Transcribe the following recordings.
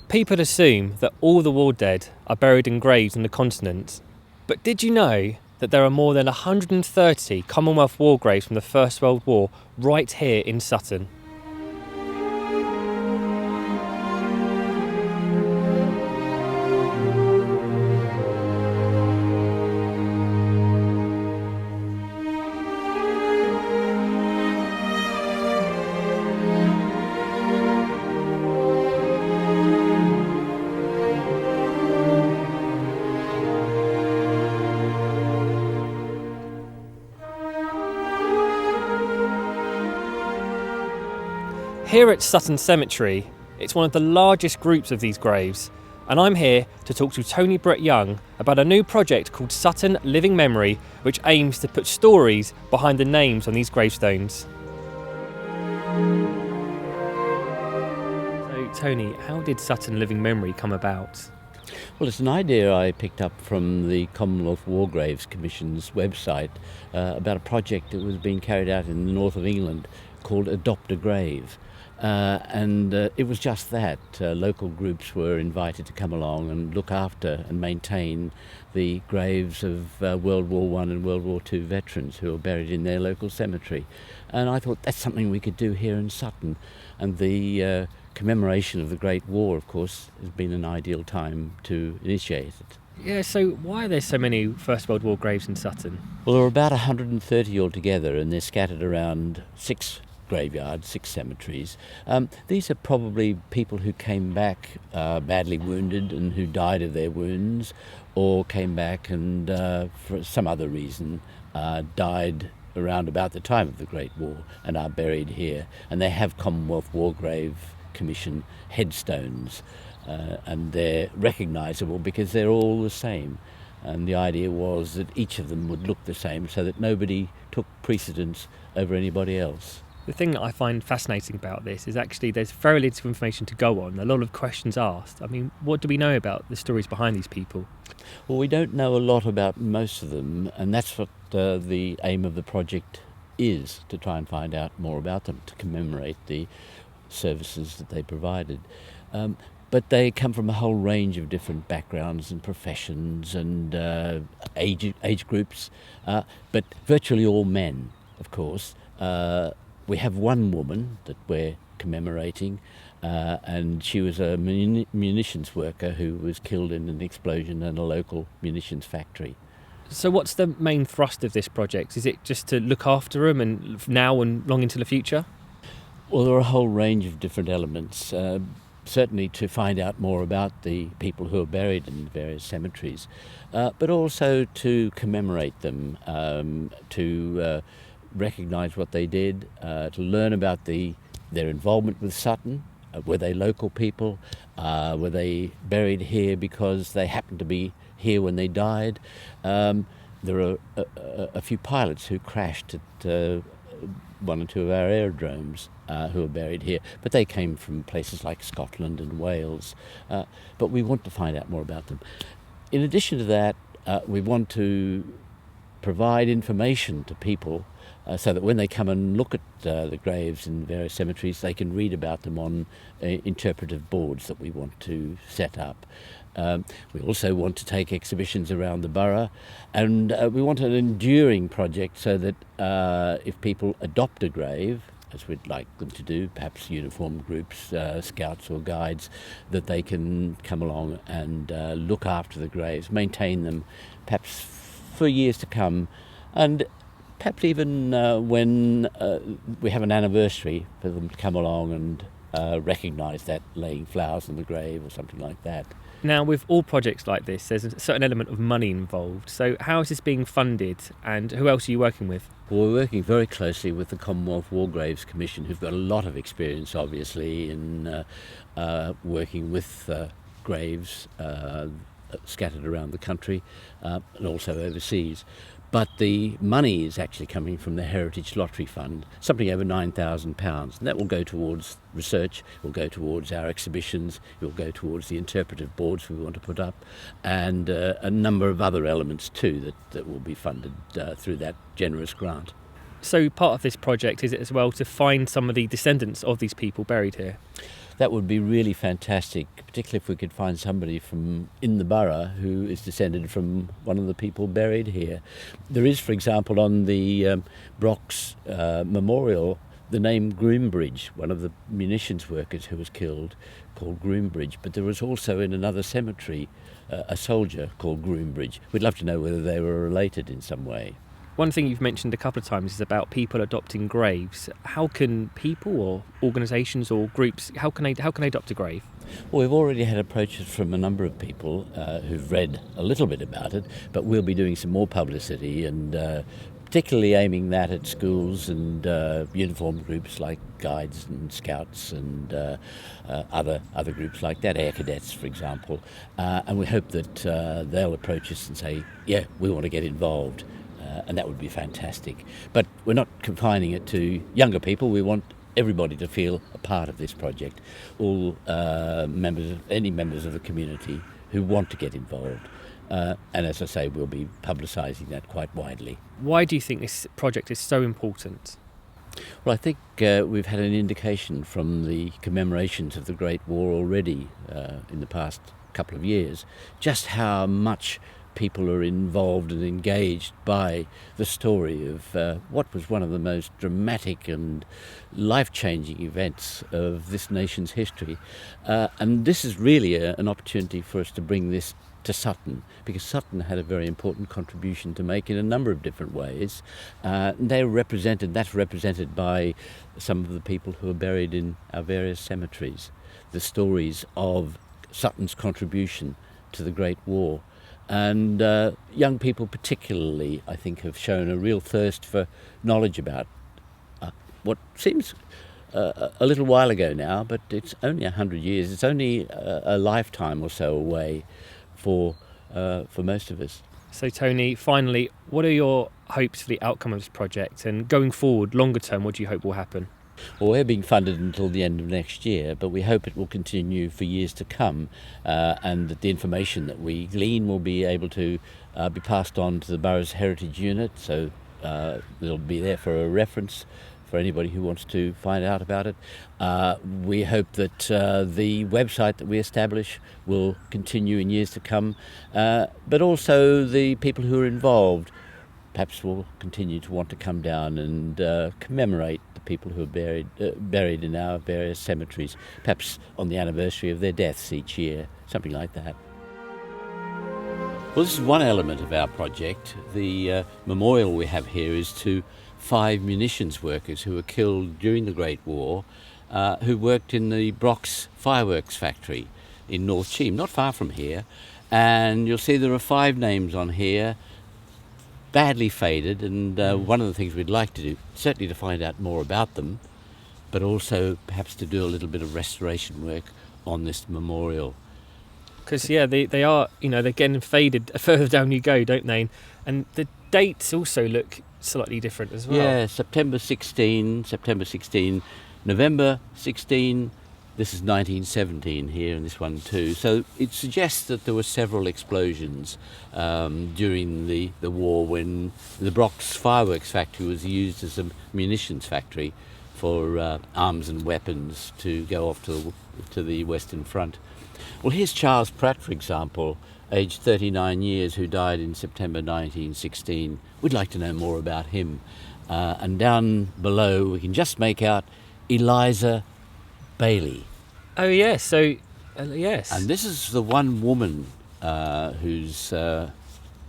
People assume that all the war dead are buried in graves on the continent, but did you know that there are more than 130 Commonwealth war graves from the First World War right here in Sutton? Here at Sutton Cemetery, it's one of the largest groups of these graves, and I'm here to talk to Tony Brett Young about a new project called Sutton Living Memory, which aims to put stories behind the names on these gravestones. So Tony, how did Sutton Living Memory come about? Well, it's an idea I picked up from the Commonwealth War Graves Commission's website about a project that was being carried out in the north of England called Adopt a Grave. And it was just that. Local groups were invited to come along and look after and maintain the graves of World War I and World War II veterans who were buried in their local cemetery. And I thought that's something we could do here in Sutton. And the commemoration of the Great War, of course, has been an ideal time to initiate it. Yeah, so why are there so many First World War graves in Sutton? Well, there are about 130 altogether, and they're scattered around 6 graveyards, 6 cemeteries. These are probably people who came back badly wounded and who died of their wounds, or came back and for some other reason died around about the time of the Great War and are buried here. And they have Commonwealth War Grave Commission headstones, and they're recognisable because they're all the same. And the idea was that each of them would look the same so that nobody took precedence over anybody else. The thing that I find fascinating about this is actually there's very little information to go on, a lot of questions asked. I mean, what do we know about the stories behind these people? Well, we don't know a lot about most of them, and that's what the aim of the project is, to try and find out more about them, to commemorate the services that they provided. But they come from a whole range of different backgrounds and professions and age groups, but virtually all men, of course. We have one woman that we're commemorating, and she was a munitions worker who was killed in an explosion in a local munitions factory. So what's the main thrust of this project? Is it just to look after them and now and long into the future? Well, there are a whole range of different elements. Certainly to find out more about the people who are buried in various cemeteries, but also to commemorate them, to recognise what they did, to learn about their involvement with Sutton. Were they local people? Were they buried here because they happened to be here when they died? There are a few pilots who crashed at one or two of our aerodromes who are buried here, but they came from places like Scotland and Wales. But we want to find out more about them. In addition to that, we want to provide information to people so that when they come and look at the graves in various cemeteries, they can read about them on interpretive boards that we want to set up. We also want to take exhibitions around the borough, and we want an enduring project so that if people adopt a grave, as we'd like them to do, perhaps uniformed groups, scouts or guides, that they can come along and look after the graves, maintain them, perhaps for years to come, and perhaps even when we have an anniversary, for them to come along and recognise that, laying flowers on the grave or something like that. Now, with all projects like this, there's a certain element of money involved. So how is this being funded, and who else are you working with? Well, we're working very closely with the Commonwealth War Graves Commission, who've got a lot of experience, obviously, in working with graves scattered around the country and also overseas. But the money is actually coming from the Heritage Lottery Fund, something over £9,000. And that will go towards research, it will go towards our exhibitions, it will go towards the interpretive boards we want to put up, and a number of other elements too that will be funded through that generous grant. So part of this project is it as well to find some of the descendants of these people buried here? That would be really fantastic, particularly if we could find somebody from in the borough who is descended from one of the people buried here. There is, for example, on the Brock's Memorial, the name Groombridge, one of the munitions workers who was killed, called Groombridge. But there was also in another cemetery a soldier called Groombridge. We'd love to know whether they were related in some way. One thing you've mentioned a couple of times is about people adopting graves. How can people or organisations or groups, how can they adopt a grave? Well, we've already had approaches from a number of people who've read a little bit about it, but we'll be doing some more publicity and particularly aiming that at schools and uniformed groups like guides and scouts and other groups like that, air cadets, for example. And we hope that they'll approach us and say, yeah, we want to get involved. And that would be fantastic. But we're not confining it to younger people. We want everybody to feel a part of this project. All any members of the community who want to get involved. And as I say, we'll be publicising that quite widely. Why do you think this project is so important? Well, I think we've had an indication from the commemorations of the Great War already in the past couple of years, just how much people are involved and engaged by the story of what was one of the most dramatic and life-changing events of this nation's history. And this is really an opportunity for us to bring this to Sutton, because Sutton had a very important contribution to make in a number of different ways. That's represented by some of the people who are buried in our various cemeteries, the stories of Sutton's contribution to the Great War. And young people particularly, I think, have shown a real thirst for knowledge about what seems a little while ago now, but it's only 100 years. It's only a lifetime or so away for most of us. So, Tony, finally, what are your hopes for the outcome of this project? And going forward, longer term, what do you hope will happen? Well, we're being funded until the end of next year, but we hope it will continue for years to come, and that the information that we glean will be able to be passed on to the borough's heritage unit, so it'll be there for a reference for anybody who wants to find out about it. We hope that the website that we establish will continue in years to come, but also the people who are involved perhaps will continue to want to come down and commemorate the people who are buried in our various cemeteries, perhaps on the anniversary of their deaths each year, something like that. Well, this is one element of our project. The memorial we have here is to 5 munitions workers who were killed during the Great War, who worked in the Brock's fireworks factory in North Cheam, not far from here. And you'll see there are 5 names on here, badly faded, and one of the things we'd like to do, certainly to find out more about them, but also perhaps to do a little bit of restoration work on this memorial. Because, yeah, they are, they're getting faded further down you go, don't they? And the dates also look slightly different as well. Yeah, September 16, November 16, this is 1917 here in this one too. So it suggests that there were several explosions during the war when the Brock's fireworks factory was used as a munitions factory for arms and weapons to go off to the Western Front. Well, here's Charles Pratt, for example, aged 39 years, who died in September 1916. We'd like to know more about him. And down below we can just make out Eliza Bailey. Oh, yes. So, yes. And this is the one woman who's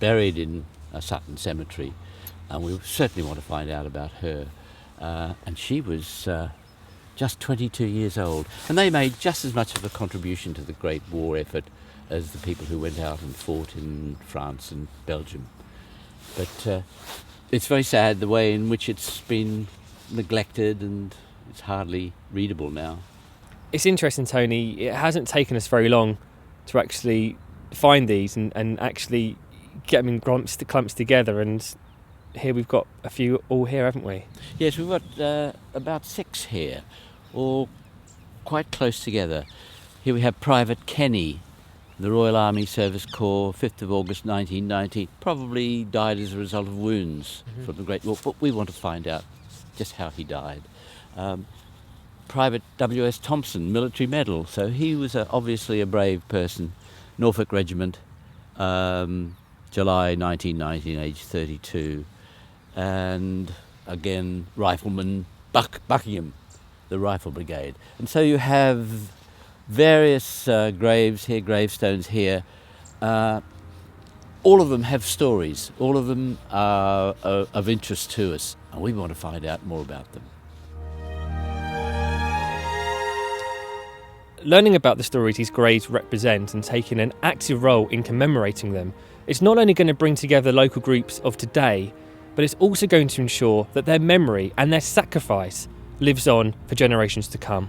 buried in Sutton Cemetery, and we certainly want to find out about her. And she was just 22 years old, and they made just as much of a contribution to the Great War effort as the people who went out and fought in France and Belgium. But it's very sad the way in which it's been neglected, and it's hardly readable now. It's interesting, Tony, it hasn't taken us very long to actually find these and actually get them in clumps together, and here we've got a few all here, haven't we? Yes, we've got about 6 here, all quite close together. Here we have Private Kenny, the Royal Army Service Corps, 5th of August 1990, probably died as a result of wounds from the Great War, but we want to find out just how he died. Private W.S. Thompson, Military Medal. So he was obviously a brave person. Norfolk Regiment, July 1919, age 32. And again, Rifleman Buckingham, the Rifle Brigade. And so you have various graves here, gravestones here. All of them have stories. All of them are of interest to us, and we want to find out more about them. Learning about the stories these graves represent and taking an active role in commemorating them, it's not only going to bring together local groups of today, but it's also going to ensure that their memory and their sacrifice lives on for generations to come.